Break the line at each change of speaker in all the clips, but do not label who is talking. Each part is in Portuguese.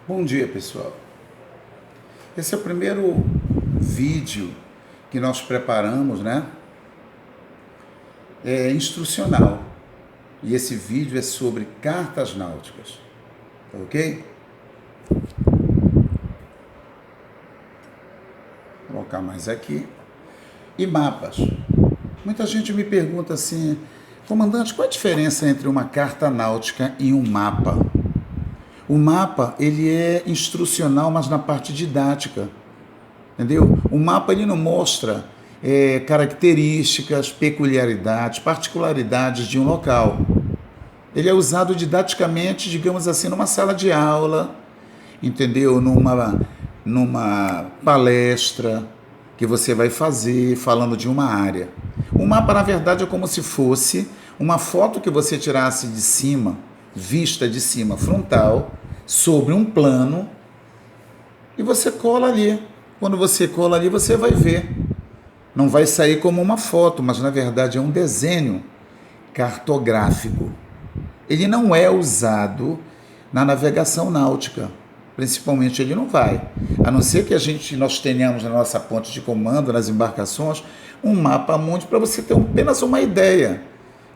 Bom dia, pessoal. Esse é o primeiro vídeo que nós preparamos, né? É instrucional. E esse vídeo é sobre cartas náuticas. Tá ok? Vou colocar mais aqui. E mapas. Muita gente me pergunta assim, comandante, qual a diferença entre uma carta náutica e um mapa? O mapa, ele é instrucional, mas na parte didática, entendeu? O mapa, ele não mostra características, peculiaridades, particularidades de um local. Ele é usado didaticamente, digamos assim, numa sala de aula, entendeu? Numa palestra que você vai fazer falando de uma área. O mapa, na verdade, é como se fosse uma foto que você tirasse de cima, vista de cima, frontal, sobre um plano, e você cola ali. Quando você cola ali, você vai ver. Não vai sair como uma foto, mas na verdade é um desenho cartográfico. Ele não é usado na navegação náutica. Principalmente ele não vai. A não ser que nós tenhamos na nossa ponte de comando, nas embarcações, um mapa mundi para você ter apenas uma ideia.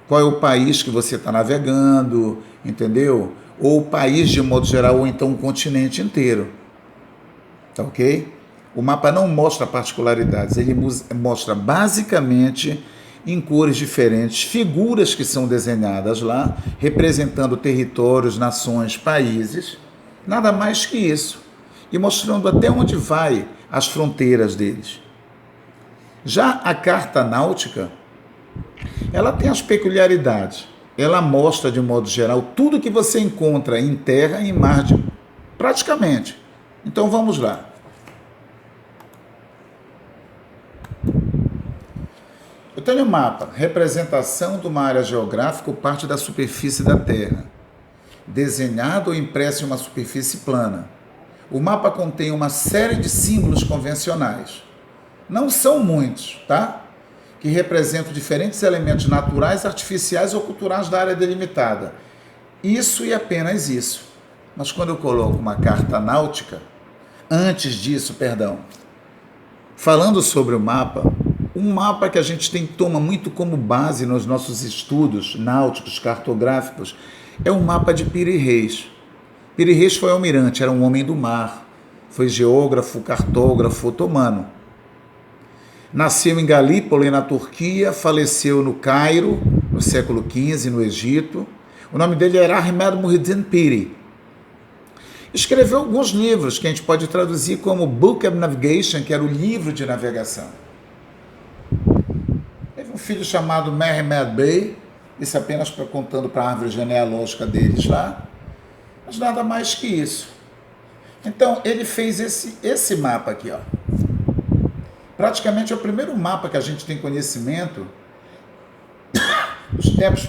Qual é o país que você está navegando, entendeu? Ou o país de modo geral, ou então o continente inteiro. Tá ok? O mapa não mostra particularidades, ele mostra basicamente em cores diferentes, figuras que são desenhadas lá, representando territórios, nações, países, nada mais que isso, e mostrando até onde vai as fronteiras deles. Já a carta náutica, ela tem as peculiaridades, ela mostra de modo geral tudo que você encontra em terra e em mar, praticamente. Então vamos lá. Eu tenho um mapa, representação de uma área geográfica ou parte da superfície da Terra, desenhado ou impresso em uma superfície plana. O mapa contém uma série de símbolos convencionais. Não são muitos, tá? Que representam diferentes elementos naturais, artificiais ou culturais da área delimitada. Isso e apenas isso. Mas quando eu coloco uma carta náutica, falando sobre o mapa, um mapa que a gente toma muito como base nos nossos estudos náuticos, cartográficos, é o mapa de Piri Reis. Piri Reis foi almirante, era um homem do mar, foi geógrafo, cartógrafo otomano. Nasceu em Galípoli, na Turquia, faleceu no Cairo, no século XV, no Egito. O nome dele era Ahmed Muhyiddin Piri. Escreveu alguns livros que a gente pode traduzir como Book of Navigation, que era o livro de navegação. Teve um filho chamado Mehmed Bey, isso apenas contando para a árvore genealógica deles lá, mas nada mais que isso. Então, ele fez esse mapa aqui, ó. Praticamente é o primeiro mapa que a gente tem conhecimento dos tempos,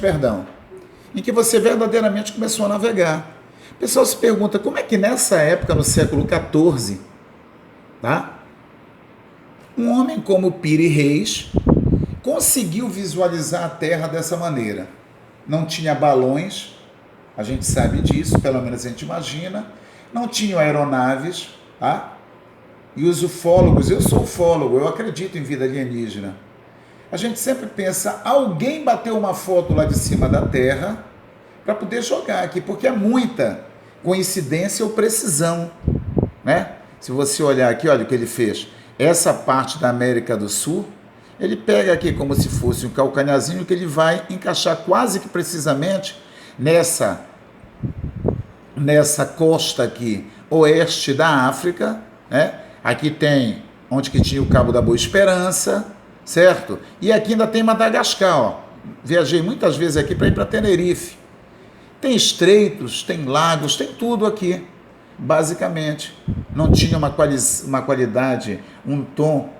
em que você verdadeiramente começou a navegar. O pessoal se pergunta, como é que nessa época, no século XIV, tá? Um homem como Piri Reis conseguiu visualizar a Terra dessa maneira. Não tinha balões, a gente sabe disso, pelo menos a gente imagina. Não tinham aeronaves, tá? E os ufólogos, eu sou ufólogo, eu acredito em vida alienígena. A gente sempre pensa, alguém bateu uma foto lá de cima da Terra para poder jogar aqui, porque é muita coincidência ou precisão, né? Se você olhar aqui, olha o que ele fez. Essa parte da América do Sul, ele pega aqui como se fosse um calcanhazinho que ele vai encaixar quase que precisamente nessa costa aqui, oeste da África, né? Aqui tem onde que tinha o Cabo da Boa Esperança, certo? E aqui ainda tem Madagascar, ó. Viajei muitas vezes aqui para ir para Tenerife. Tem estreitos, tem lagos, tem tudo aqui, basicamente. Não tinha uma qualidade, um tom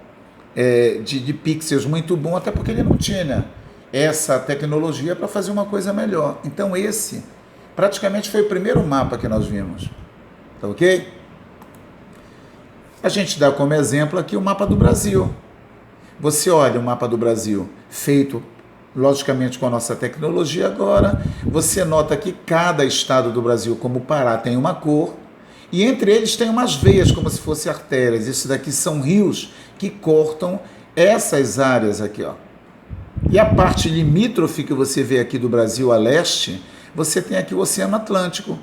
de pixels muito bom, até porque ele não tinha essa tecnologia para fazer uma coisa melhor. Então esse praticamente foi o primeiro mapa que nós vimos, tá ok? A gente dá como exemplo aqui o mapa do Brasil. Você olha o mapa do Brasil, feito logicamente com a nossa tecnologia agora, você nota que cada estado do Brasil, como o Pará, tem uma cor, E entre eles tem umas veias, como se fossem artérias. Isso daqui são rios que cortam essas áreas aqui, ó. E a parte limítrofe que você vê aqui do Brasil a leste, você tem aqui o Oceano Atlântico.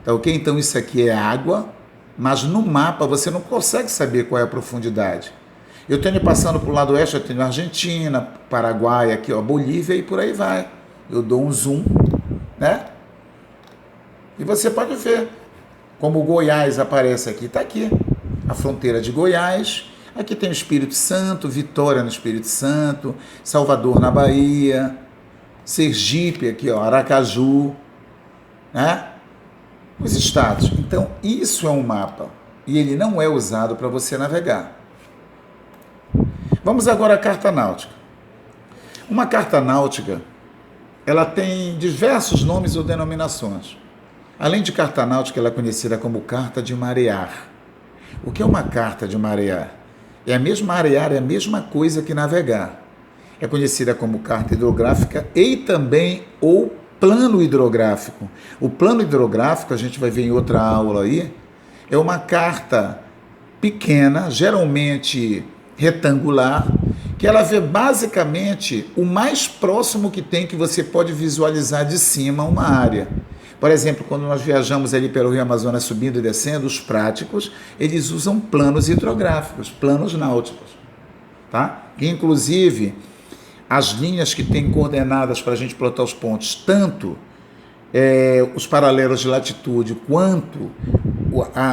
Tá ok? Então isso aqui é água, mas no mapa você não consegue saber qual é a profundidade. Eu tenho passando para o lado oeste, eu tenho Argentina, Paraguai, aqui, ó, Bolívia e por aí vai. Eu dou um zoom, né? E você pode ver como o Goiás aparece aqui. Está aqui, a fronteira de Goiás. Aqui tem o Espírito Santo, Vitória no Espírito Santo, Salvador na Bahia, Sergipe aqui, ó, Aracaju, né? Os estados. Então, isso é um mapa. E ele não é usado para você navegar. Vamos agora à carta náutica. Uma carta náutica, ela tem diversos nomes ou denominações. Além de carta náutica, ela é conhecida como carta de marear. O que é uma carta de marear? É a mesma marear, é a mesma coisa que navegar. É conhecida como carta hidrográfica e também o plano hidrográfico. O plano hidrográfico, a gente vai ver em outra aula aí, é uma carta pequena, geralmente retangular, que ela vê basicamente o mais próximo que tem que você pode visualizar de cima uma área. Por exemplo, quando nós viajamos ali pelo Rio Amazonas subindo e descendo, os práticos, eles usam planos hidrográficos, planos náuticos, tá? Que inclusive as linhas que têm coordenadas para a gente plotar os pontos, tanto os paralelos de latitude quanto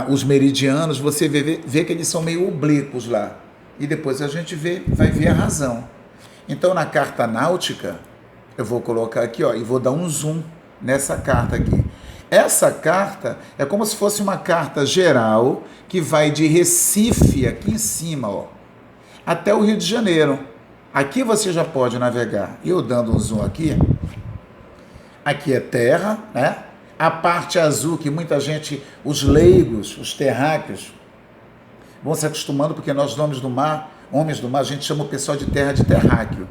os meridianos, você vê que eles são meio oblíquos lá. E depois a gente vai ver a razão. Então, na carta náutica, eu vou colocar aqui, ó, e vou dar um zoom nessa carta aqui. Essa carta é como se fosse uma carta geral que vai de Recife, aqui em cima, ó, até o Rio de Janeiro. Aqui você já pode navegar. E eu dando um zoom aqui é terra, né? A parte azul, que muita gente, os leigos, os terráqueos, vão se acostumando, porque nós, homens do mar, a gente chama o pessoal de terra de terráqueo.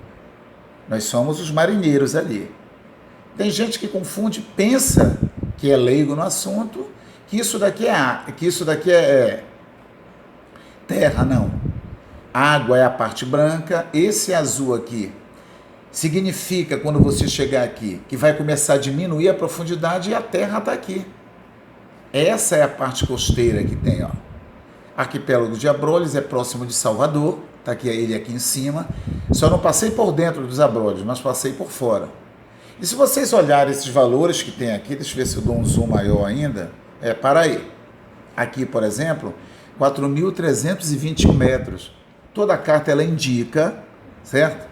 Nós somos os marinheiros ali. Tem gente que confunde, pensa que é leigo no assunto, que isso daqui é terra, não. Água é a parte branca, esse azul aqui significa, quando você chegar aqui, que vai começar a diminuir a profundidade e a terra está aqui. Essa é a parte costeira que tem, ó. Arquipélago de Abrolhos é próximo de Salvador, está aqui ele aqui em cima. Só não passei por dentro dos Abrolhos, mas passei por fora. E se vocês olharem esses valores que tem aqui, deixa eu ver se eu dou um zoom maior ainda. Para aí. Aqui, por exemplo, 4.321 metros. Toda a carta ela indica, certo?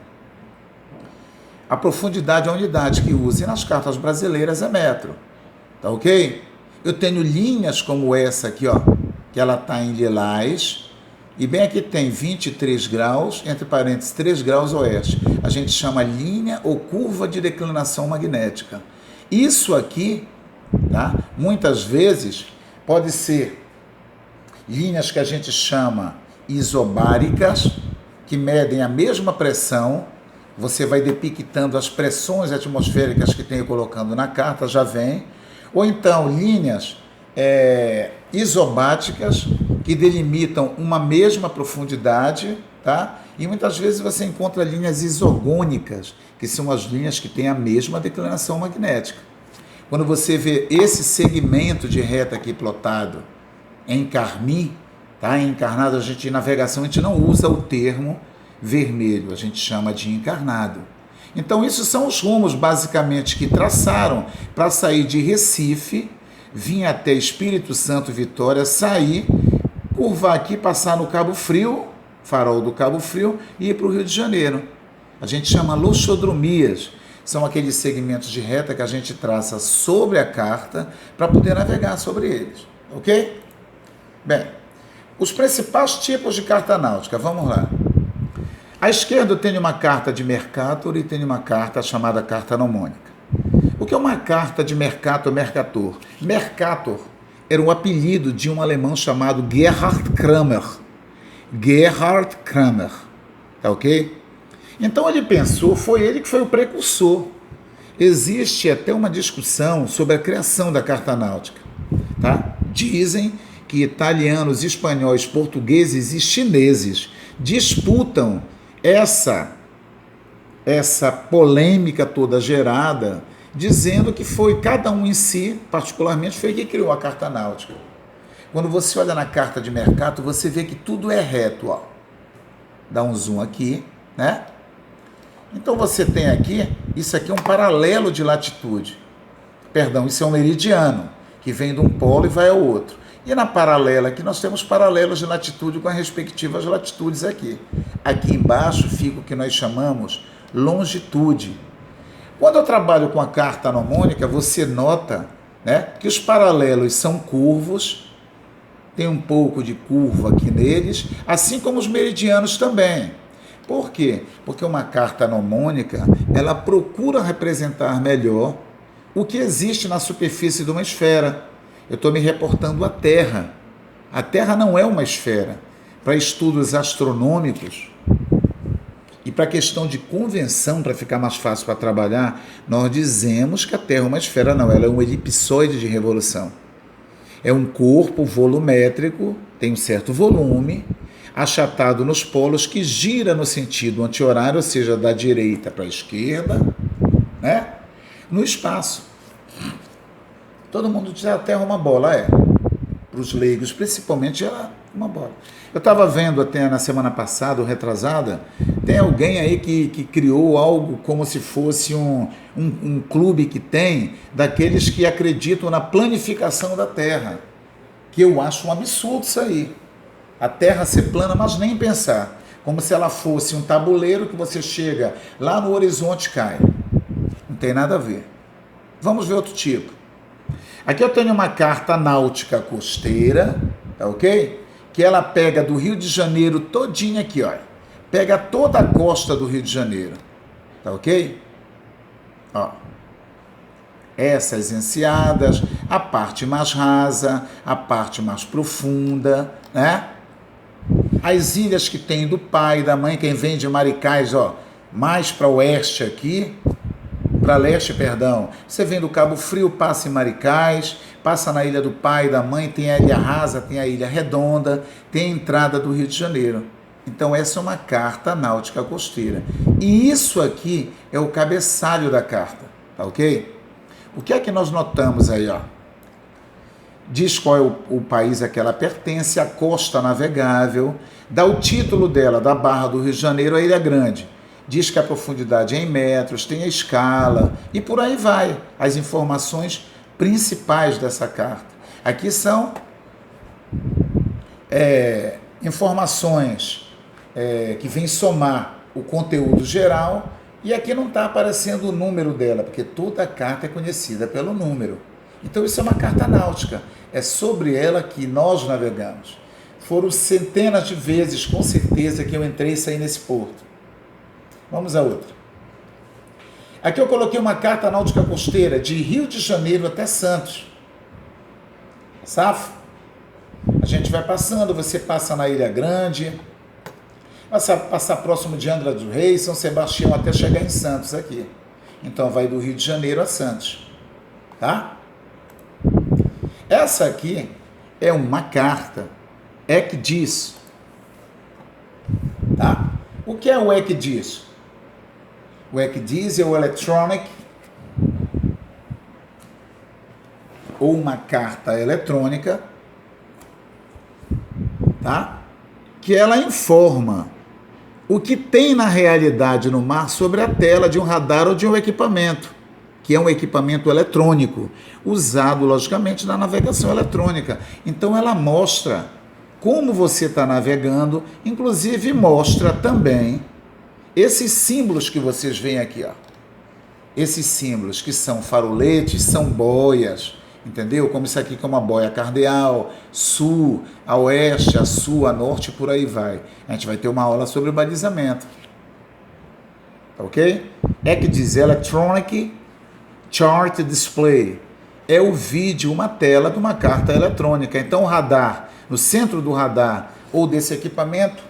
A profundidade, a unidade que usa. E nas cartas brasileiras é metro. Tá ok? Eu tenho linhas como essa aqui, ó, que ela está em lilás, e bem aqui tem 23 graus, entre parênteses, 3 graus oeste. A gente chama linha ou curva de declinação magnética. Isso aqui, tá, muitas vezes, pode ser linhas que a gente chama isobáricas, que medem a mesma pressão. Você vai depictando as pressões atmosféricas que tem colocando na carta, já vem. Ou então, linhas isobáticas, que delimitam uma mesma profundidade, tá? E muitas vezes você encontra linhas isogônicas, que são as linhas que têm a mesma declinação magnética. Quando você vê esse segmento de reta aqui plotado em carmim, tá? Em encarnado, em navegação, a gente não usa o termo vermelho, a gente chama de encarnado. Então, esses são os rumos, basicamente, que traçaram para sair de Recife, vir até Espírito Santo, Vitória, sair, curvar aqui, passar no Cabo Frio, farol do Cabo Frio, e ir para o Rio de Janeiro. A gente chama loxodromias. São aqueles segmentos de reta que a gente traça sobre a carta para poder navegar sobre eles. Ok? Bem, os principais tipos de carta náutica, vamos lá. À esquerda eu tenho uma carta de Mercator e tenho uma carta chamada carta mnemônica. O que é uma carta de Mercator? Mercator era um apelido de um alemão chamado Gerhard Kramer. Gerhard Kramer, tá ok? Então ele pensou, foi ele que foi o precursor. Existe até uma discussão sobre a criação da carta náutica, tá? Dizem que italianos, espanhóis, portugueses e chineses disputam essa polêmica toda gerada, dizendo que foi cada um em si, particularmente, foi que criou a carta náutica. Quando você olha na carta de Mercator, você vê que tudo é reto, ó. Dá um zoom aqui, né? Então você tem aqui, isso aqui é um paralelo de latitude. Perdão, isso é um meridiano, que vem de um polo e vai ao outro. E na paralela aqui nós temos paralelos de latitude com as respectivas latitudes aqui. Aqui embaixo fica o que nós chamamos longitude. Quando eu trabalho com a carta anomônica, você nota, né, que os paralelos são curvos, tem um pouco de curva aqui neles, assim como os meridianos também. Por quê? Porque uma carta anomônica, ela procura representar melhor o que existe na superfície de uma esfera. Eu estou me reportando à Terra. A Terra não é uma esfera. Para estudos astronômicos e para questão de convenção, para ficar mais fácil para trabalhar, nós dizemos que a Terra é uma esfera, não, ela é um elipsoide de revolução. É um corpo volumétrico, tem um certo volume, achatado nos polos, que gira no sentido anti-horário, ou seja, da direita para a esquerda, né? No espaço. Todo mundo diz que a Terra é uma bola, para os leigos, principalmente, ela é uma bola. Eu estava vendo até na semana passada, ou retrasada, tem alguém aí que criou algo como se fosse um clube que tem daqueles que acreditam na planificação da Terra, que eu acho um absurdo isso aí. A Terra ser plana, mas nem pensar. Como se ela fosse um tabuleiro que você chega lá no horizonte e cai. Não tem nada a ver. Vamos ver outro tipo. Aqui eu tenho uma carta náutica costeira, tá ok? Que ela pega do Rio de Janeiro todinha aqui, ó. Pega toda a costa do Rio de Janeiro, tá ok? Ó. Essas enseadas, a parte mais rasa, a parte mais profunda, né? As ilhas que tem do pai e da mãe, quem vem de Maricás, ó, mais para oeste aqui, para leste, perdão, você vem do Cabo Frio, passa em Maricás, passa na ilha do pai e da mãe, tem a ilha rasa, tem a ilha redonda, tem a entrada do Rio de Janeiro. Então essa é uma carta náutica costeira. E isso aqui é o cabeçalho da carta, tá ok? O que é que nós notamos aí, ó? Diz qual é o país a que ela pertence, a costa navegável, dá o título dela, da Barra do Rio de Janeiro à Ilha Grande. Diz que a profundidade é em metros, tem a escala, e por aí vai, as informações principais dessa carta. Aqui são informações que vêm somar o conteúdo geral, e aqui não está aparecendo o número dela, porque toda carta é conhecida pelo número. Então isso é uma carta náutica, é sobre ela que nós navegamos. Foram centenas de vezes, com certeza, que eu entrei e saí nesse porto. Vamos a outra. Aqui eu coloquei uma carta náutica costeira de Rio de Janeiro até Santos. Safo? A gente vai passando, você passa na Ilha Grande, passar próximo de Angra dos Reis, São Sebastião, até chegar em Santos aqui. Então vai do Rio de Janeiro a Santos. Tá? Essa aqui é uma carta ECDIS. Tá? O que é o ECDIS? O ECDIS é o Electronic, ou uma carta eletrônica, tá? Que ela informa o que tem na realidade no mar sobre a tela de um radar ou de um equipamento, que é um equipamento eletrônico, usado, logicamente, na navegação eletrônica. Então, ela mostra como você está navegando, inclusive mostra também esses símbolos que vocês veem aqui, ó. Esses símbolos que são faroletes, são boias, entendeu? Como isso aqui que é uma boia cardeal, sul, a oeste, a sul, a norte, por aí vai. A gente vai ter uma aula sobre balizamento. Ok? ECDIS, Electronic Chart Display. É o vídeo, uma tela de uma carta eletrônica. Então o radar, no centro do radar ou desse equipamento,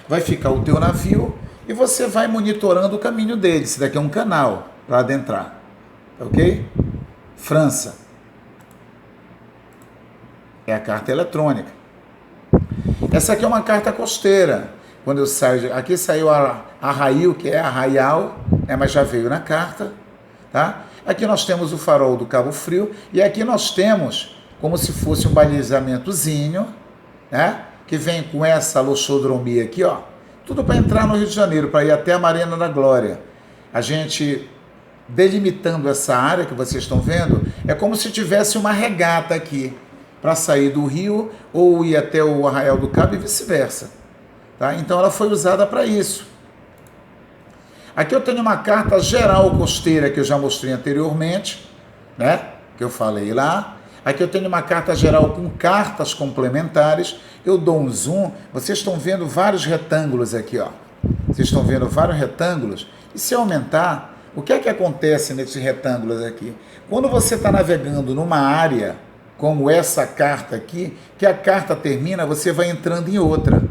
vai ficar o teu navio e você vai monitorando o caminho dele. Esse daqui é um canal para adentrar. Ok? França. é a carta eletrônica. Essa aqui é uma carta costeira. Quando eu saio, aqui saiu a Arraial, que é Arraial, mas já veio na carta, tá? Aqui nós temos o farol do Cabo Frio, e aqui nós temos como se fosse um balizamentozinho, né? Que vem com essa loxodromia aqui, ó. Tudo para entrar no Rio de Janeiro, para ir até a Marina da Glória. A gente delimitando essa área que vocês estão vendo, é como se tivesse uma regata aqui, para sair do Rio ou ir até o Arraial do Cabo e vice-versa. Tá? Então ela foi usada para isso. Aqui eu tenho uma carta geral costeira que eu já mostrei anteriormente, né? Que eu falei lá. Aqui eu tenho uma carta geral com cartas complementares. Eu dou um zoom. Vocês estão vendo vários retângulos aqui, ó. Vocês estão vendo vários retângulos. E se aumentar, o que é que acontece nesses retângulos aqui? Quando você está navegando numa área como essa carta aqui, que a carta termina, você vai entrando em outra.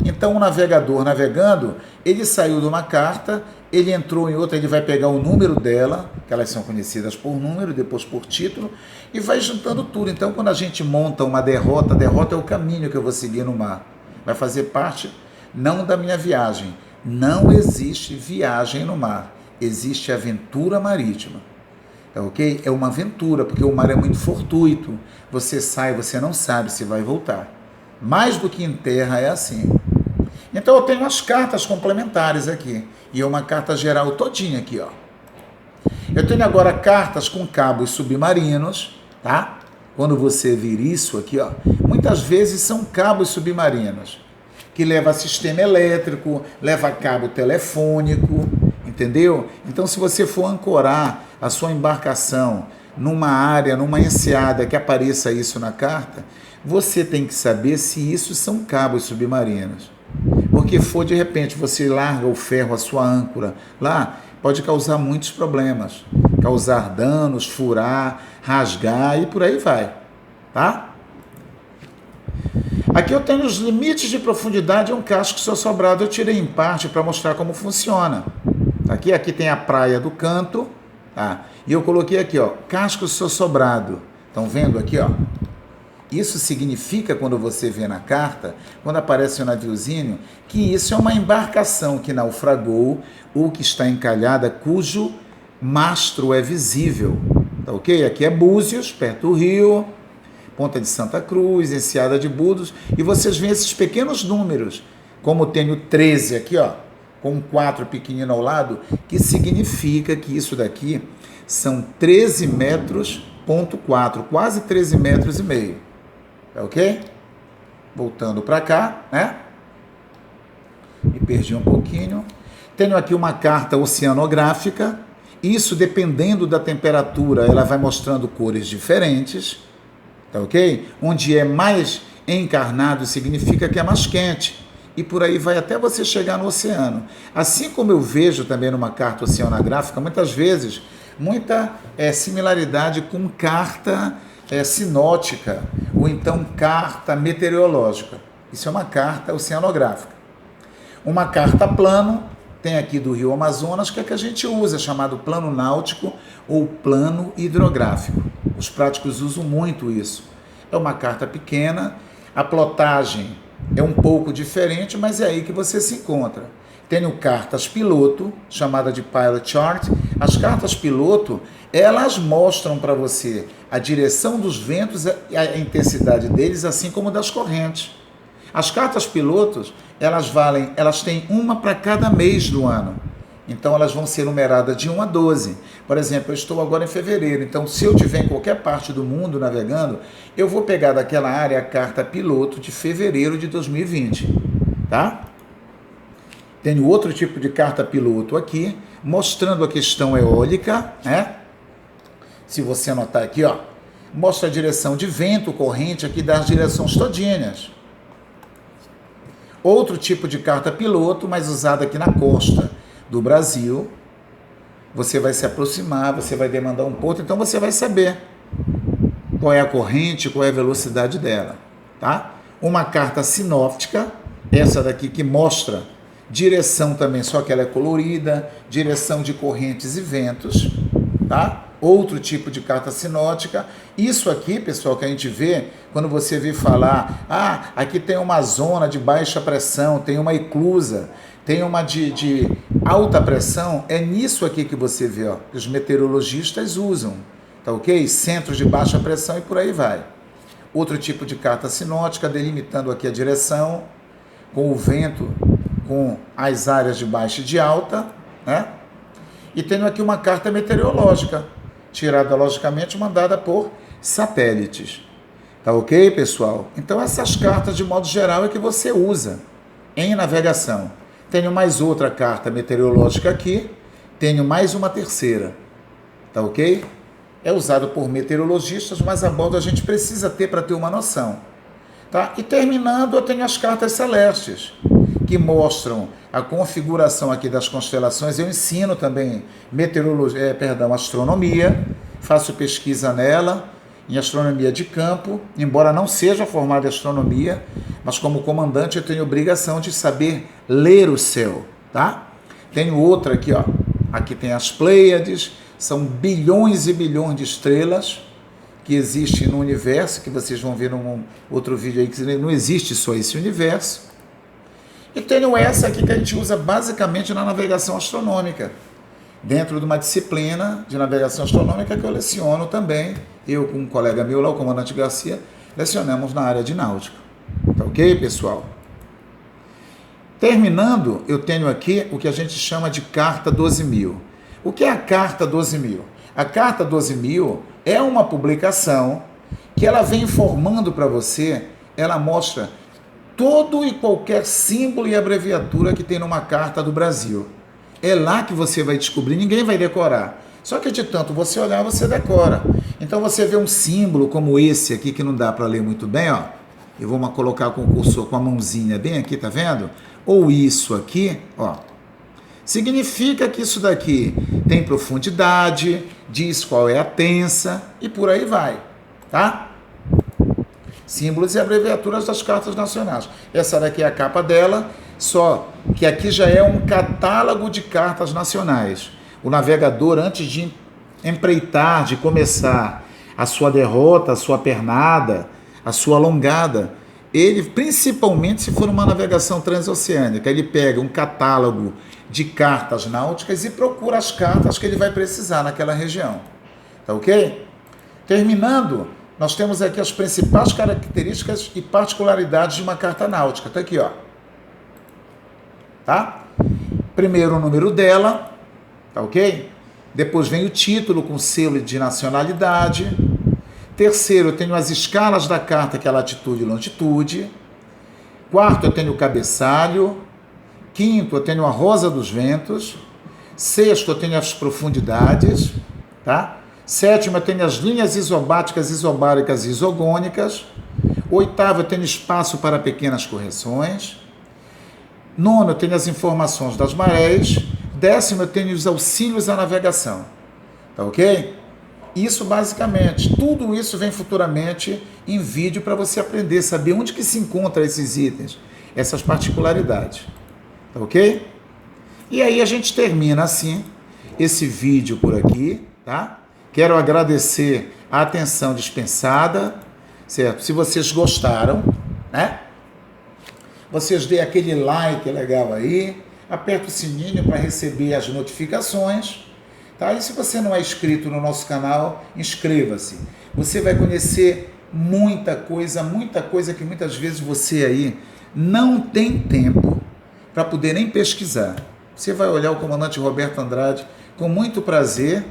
Então o navegador navegando, ele saiu de uma carta, ele entrou em outra, ele vai pegar o número dela, que elas são conhecidas por número, depois por título, e vai juntando tudo. Então quando a gente monta uma derrota, a derrota é o caminho que eu vou seguir no mar. Vai fazer parte não da minha viagem. Não existe viagem no mar, existe aventura marítima. Tá ok? É uma aventura, porque o mar é muito fortuito. Você sai, você não sabe se vai voltar. Mais do que em terra é assim. Então eu tenho as cartas complementares aqui. E é uma carta geral todinha aqui, ó. Eu tenho agora cartas com cabos submarinos, tá? Quando você vir isso aqui, ó, muitas vezes são cabos submarinos, que leva sistema elétrico, leva cabo telefônico, entendeu? Então se você for ancorar a sua embarcação numa área, numa enseada que apareça isso na carta, você tem que saber se isso são cabos submarinos. Porque for de repente você larga o ferro, a sua âncora lá, pode causar muitos problemas, causar danos, furar, rasgar e por aí vai, tá? Aqui eu tenho os limites de profundidade e um casco sobrado, eu tirei em parte para mostrar como funciona. Aqui tem a praia do canto, tá? E eu coloquei aqui, ó, casco sobrado. Estão vendo aqui, ó? Isso significa, quando você vê na carta, quando aparece o naviozinho, que isso é uma embarcação que naufragou ou que está encalhada, cujo mastro é visível. Tá ok? Aqui é Búzios, perto do Rio, Ponta de Santa Cruz, Enseada de Budos, e vocês veem esses pequenos números, como tenho 13 aqui, ó, com 4 pequenino ao lado, que significa que isso daqui são 13 metros, ponto 4, quase 13 metros e meio. Tá ok? Voltando para cá, né? Me perdi um pouquinho. Tenho aqui uma carta oceanográfica. Isso, dependendo da temperatura, ela vai mostrando cores diferentes. Tá ok? Onde é mais encarnado significa que é mais quente. E por aí vai até você chegar no oceano. Assim como eu vejo também numa carta oceanográfica, muitas vezes, muita similaridade com carta sinótica, ou então carta meteorológica. Isso é uma carta oceanográfica. Uma carta plano, tem aqui do Rio Amazonas, que é que a gente usa, chamado plano náutico ou plano hidrográfico. Os práticos usam muito isso. É uma carta pequena, a plotagem é um pouco diferente, mas é aí que você se encontra. Tenho cartas piloto, chamada de pilot chart. As cartas piloto, elas mostram para você a direção dos ventos e a intensidade deles, assim como das correntes. As cartas pilotos, elas têm uma para cada mês do ano. Então elas vão ser numeradas de 1 a 12. Por exemplo, eu estou agora em fevereiro, então se eu estiver em qualquer parte do mundo navegando, eu vou pegar daquela área a carta piloto de fevereiro de 2020, tá? Tenho outro tipo de carta piloto aqui, mostrando a questão eólica, né? Se você anotar aqui, ó, mostra a direção de vento, corrente, aqui das direções todinhas. Outro tipo de carta piloto, mas usada aqui na costa do Brasil. Você vai se aproximar, você vai demandar um ponto, então você vai saber qual é a corrente, qual é a velocidade dela, tá? Uma carta sinóptica, essa daqui que mostra direção também, só que ela é colorida, direção de correntes e ventos, tá? outro tipo de carta sinótica. Isso aqui, pessoal, que a gente vê, quando você vê falar, aqui tem uma zona de baixa pressão, tem uma eclusa, tem uma de alta pressão, é nisso aqui que você vê, ó, que os meteorologistas usam, tá ok? Centros de baixa pressão e por aí vai. Outro tipo de carta sinótica, delimitando aqui a direção, com o vento, com as áreas de baixa e de alta, né? E tenho aqui uma carta meteorológica, tirada logicamente, mandada por satélites. Tá ok, pessoal? Então essas cartas, de modo geral, é que você usa em navegação. Tenho mais outra carta meteorológica aqui, tenho mais uma terceira. Tá ok? É usado por meteorologistas, mas a bordo a gente precisa ter para ter uma noção. Tá? E terminando, eu tenho as cartas celestes, que mostram a configuração aqui das constelações. Eu ensino também astronomia, faço pesquisa nela, em astronomia de campo, embora não seja formado em astronomia, mas como comandante eu tenho obrigação de saber ler o céu, tá? Tenho outra aqui, ó. Aqui tem as Pleiades, são bilhões e bilhões de estrelas que existem no universo, que vocês vão ver num outro vídeo aí, que não existe só esse universo. E tenho essa aqui que a gente usa basicamente na navegação astronômica, dentro de uma disciplina de navegação astronômica que eu leciono também. Eu com um colega meu lá, o comandante Garcia, lecionamos na área de náutica. Tá ok, pessoal? Terminando, eu tenho aqui o que a gente chama de Carta 12.000. O que é a Carta 12.000? A Carta 12.000 é uma publicação que ela vem informando para você, ela mostra todo e qualquer símbolo e abreviatura que tem numa carta do Brasil. É lá que você vai descobrir, ninguém vai decorar. Só que de tanto você olhar, você decora. Então você vê um símbolo como esse aqui, que não dá para ler muito bem, ó. Eu vou colocar com o cursor com a mãozinha bem aqui, tá vendo? Ou isso aqui, ó. Significa que isso daqui tem profundidade, diz qual é a tensa e por aí vai, tá? Símbolos e abreviaturas das cartas nacionais. Essa daqui é a capa dela, só que aqui já é um catálogo de cartas nacionais. O navegador, antes de empreitar, de começar a sua derrota, a sua pernada, a sua alongada, ele, principalmente se for uma navegação transoceânica, ele pega um catálogo de cartas náuticas e procura as cartas que ele vai precisar naquela região. Tá ok? Terminando, nós temos aqui as principais características e particularidades de uma carta náutica. Tá aqui, ó. Tá? Primeiro o número dela, tá ok? Depois vem o título com selo de nacionalidade. Terceiro, eu tenho as escalas da carta, que é latitude e longitude. Quarto, eu tenho o cabeçalho. Quinto, eu tenho a rosa dos ventos. Sexto, eu tenho as profundidades, tá? Sétimo, eu tenho as linhas isobáticas, isobáricas e isogônicas. Oitavo, eu tenho espaço para pequenas correções. Nono, eu tenho as informações das marés. Décimo, eu tenho os auxílios à navegação. Tá ok? Isso basicamente, tudo isso vem futuramente em vídeo para você aprender, saber onde que se encontram esses itens, essas particularidades. Tá ok? E aí a gente termina assim esse vídeo por aqui, tá? Quero agradecer a atenção dispensada, certo? Se vocês gostaram, né? Vocês dêem aquele like legal aí, aperta o sininho para receber as notificações, tá? E se você não é inscrito no nosso canal, inscreva-se. Você vai conhecer muita coisa que muitas vezes você aí não tem tempo para poder nem pesquisar. Você vai olhar o comandante Roberto Andrade com muito prazer.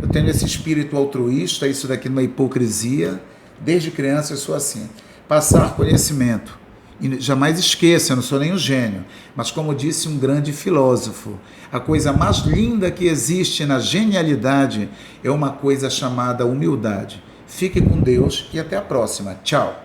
Eu tenho esse espírito altruísta, isso daqui não é hipocrisia. Desde criança eu sou assim. Passar conhecimento. E jamais esqueça, eu não sou nem um gênio, mas como disse um grande filósofo, a coisa mais linda que existe na genialidade é uma coisa chamada humildade. Fique com Deus e até a próxima. Tchau.